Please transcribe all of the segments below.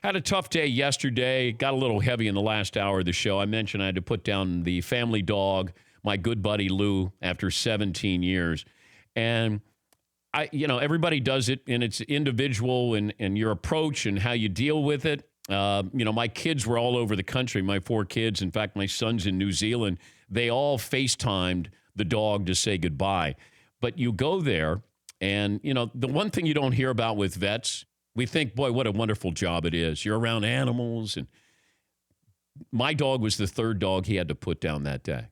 Had a tough day yesterday. Got a little heavy in the last hour of the show. I mentioned I had to put down the family dog, my good buddy Lou, after 17 years. And everybody does it, and it's individual and your approach and how you deal with it. My kids were all over the country, my 4 kids. In fact, my son's in New Zealand. They all FaceTimed the dog to say goodbye. But you go there, and, the one thing you don't hear about with vets, we think, boy, what a wonderful job it is. You're around animals. And my dog was the 3rd dog he had to put down that day.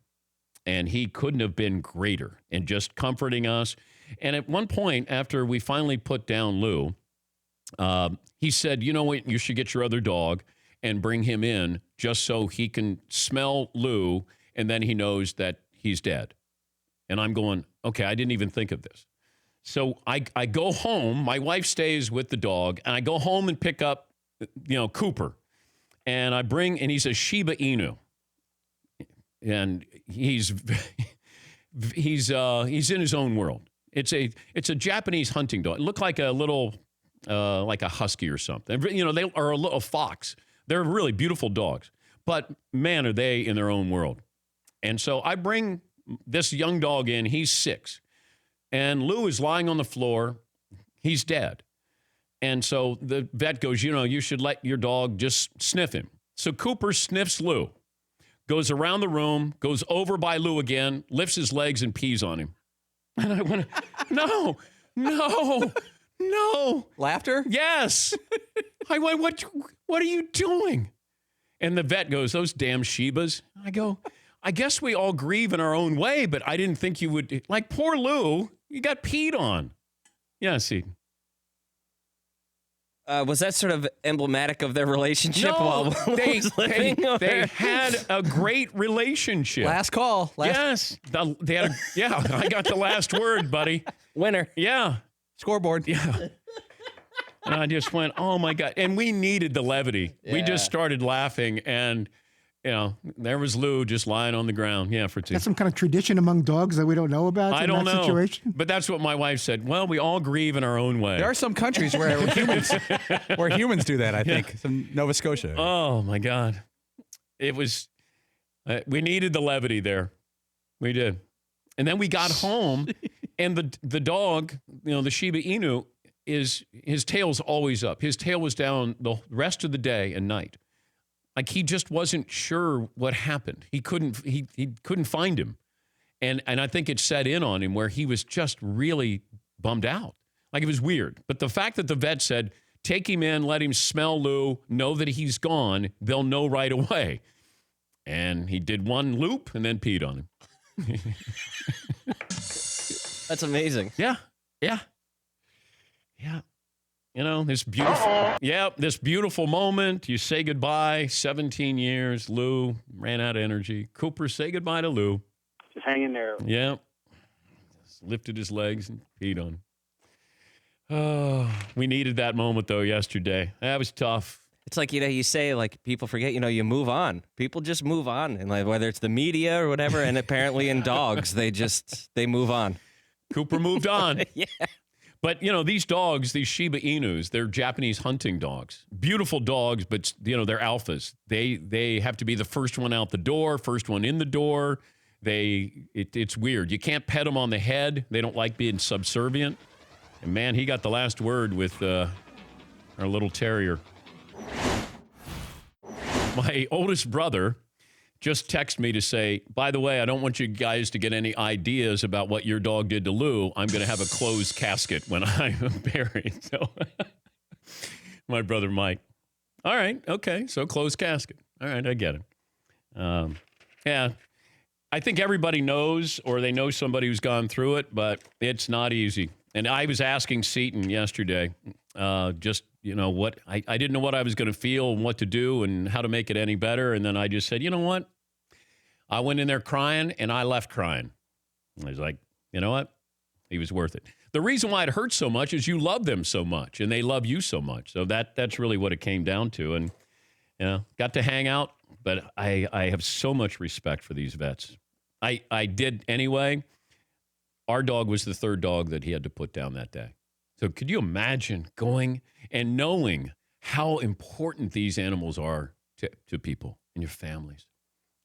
And he couldn't have been greater in just comforting us. And at one point, after we finally put down Lou, he said, you know what, you should get your other dog and bring him in just so he can smell Lou, and then he knows that he's dead. And I'm going, okay, I didn't even think of this. So I go home. My wife stays with the dog, and I go home and pick up, Cooper. And he's a Shiba Inu. And he's in his own world. It's a Japanese hunting dog. It looked like a little, like a husky or something. They are a little fox. They're really beautiful dogs. But, man, are they in their own world. And so I bring this young dog in. He's 6. And Lou is lying on the floor. He's dead. And so the vet goes, you should let your dog just sniff him. So Cooper sniffs Lou, goes around the room, goes over by Lou again, lifts his legs and pees on him. And I went, no. Laughter? Yes. I went, what are you doing? And the vet goes, those damn Shibas. I go, I guess we all grieve in our own way, but I didn't think you would. Like, poor Lou, you got peed on. Yeah, see. Was that sort of emblematic of their relationship No, while they had a great relationship. Last call. Yes. I got the last word, buddy. Winner. Yeah. Scoreboard. Yeah. And I just went, oh, my God. And we needed the levity. Yeah. We just started laughing, and, there was Lou just lying on the ground. Yeah, for 2. That's some kind of tradition among dogs that we don't know about. I don't know. Situation? But that's what my wife said. Well, we all grieve in our own way. There are some countries where humans do that, I think. Some Nova Scotia. Oh, my God. It was, we needed the levity there. We did. And then we got home, and the dog, the Shiba Inu, his tail's always up. His tail was down the rest of the day and night. Like, he just wasn't sure what happened. He couldn't find him. And I think it set in on him where he was just really bummed out. Like, it was weird. But the fact that the vet said, take him in, let him smell Lou, know that he's gone, they'll know right away. And he did one loop and then peed on him. That's amazing. Yeah. This beautiful moment. You say goodbye. 17 years. Lou ran out of energy. Cooper, say goodbye to Lou. Just hang in there. Yeah. Just lifted his legs and peed on him. Oh, we needed that moment, though, yesterday. That was tough. It's like, you say, like, people forget, you move on. People just move on. And like, whether it's the media or whatever, and apparently in dogs, they move on. Cooper moved on. Yeah. But, these dogs, these Shiba Inus, they're Japanese hunting dogs. Beautiful dogs, but, they're alphas. They have to be the first one out the door, first one in the door. It's weird. You can't pet them on the head. They don't like being subservient. And, man, he got the last word with our little terrier. My oldest brother just texted me to say, by the way, I don't want you guys to get any ideas about what your dog did to Lou. I'm going to have a closed casket when I'm buried. So my brother Mike. All right. Okay. So closed casket. All right. I get it. Yeah. I think everybody knows, or they know somebody who's gone through it, but it's not easy. And I was asking Seton yesterday, what I didn't know what I was going to feel and what to do and how to make it any better. And then I just said, you know what? I went in there crying and I left crying. I was like, you know what? He was worth it. The reason why it hurts so much is you love them so much and they love you so much. So that's really what it came down to. And, got to hang out, but I have so much respect for these vets. I did anyway. Our dog was the 3rd dog that he had to put down that day. So could you imagine going and knowing how important these animals are to people and your families.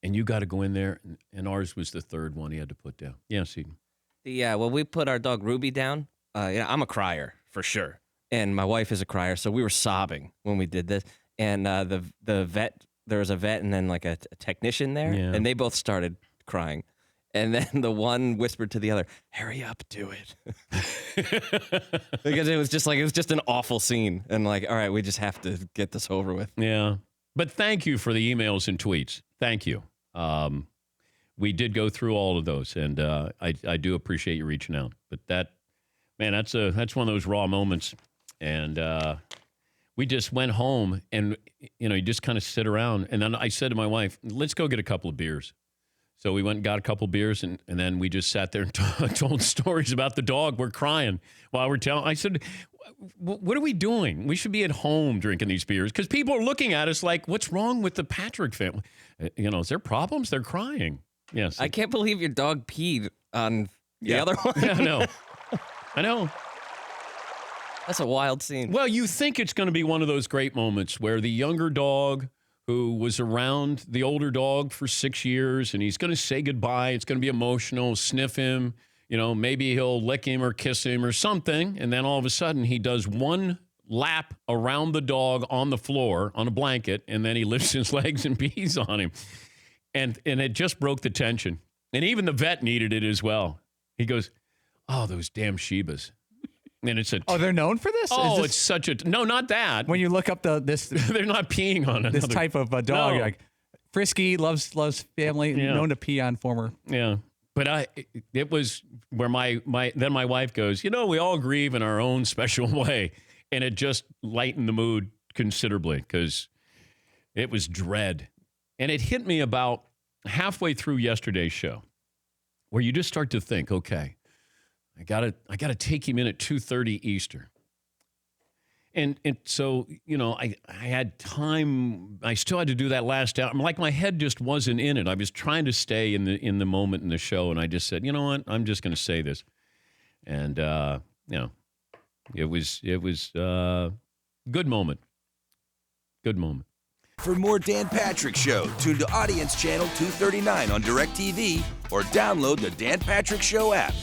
And you got to go in there, and ours was the third one he had to put down. Yes, Eden. Yeah, well, we put our dog Ruby down. I'm a crier for sure, and my wife is a crier, so we were sobbing when we did this. And the vet, there was a vet, and then like a technician there, and they both started crying. And then the one whispered to the other, "Hurry up, do it," because it was just an awful scene, and like, all right, we just have to get this over with. Yeah, but thank you for the emails and tweets. Thank you. We did go through all of those, and I do appreciate you reaching out. But that's one of those raw moments, and we just went home, and you just kind of sit around, and then I said to my wife, "Let's go get a couple of beers." So we went and got a couple of beers, and then we just sat there and told stories about the dog. We're crying while we're telling. I said, "What are we doing? We should be at home drinking these beers," because people are looking at us like, "What's wrong with the Patrick family? Is there problems?" They're crying. Yes. I can't believe your dog peed on the other one. Yeah, I know. That's a wild scene. Well, you think it's going to be one of those great moments where the younger dog who was around the older dog for 6 years, and he's going to say goodbye. It's going to be emotional, sniff him, maybe he'll lick him or kiss him or something. And then all of a sudden he does one lap around the dog on the floor on a blanket, and then he lifts his legs and pees on him. And it just broke the tension. And even the vet needed it as well. He goes, "Oh, those damn Shibas." And it's they're known for this? Oh, it's such a... No, not that. When you look up this... They're not peeing on it. This type of dog, No. you're like, frisky, loves family, known to pee on former... Yeah. But it was where my wife goes, we all grieve in our own special way. And it just lightened the mood considerably because it was dread. And it hit me about halfway through yesterday's show where you just start to think, okay, I gotta take him in at 2:30 Eastern. And so, I had time. I still had to do that last hour. Like my head just wasn't in it. I was trying to stay in the moment in the show, and I just said, you know what? I'm just going to say this. And it was good moment. Good moment. For more Dan Patrick Show, tune to Audience Channel 239 on DirecTV or download the Dan Patrick Show app.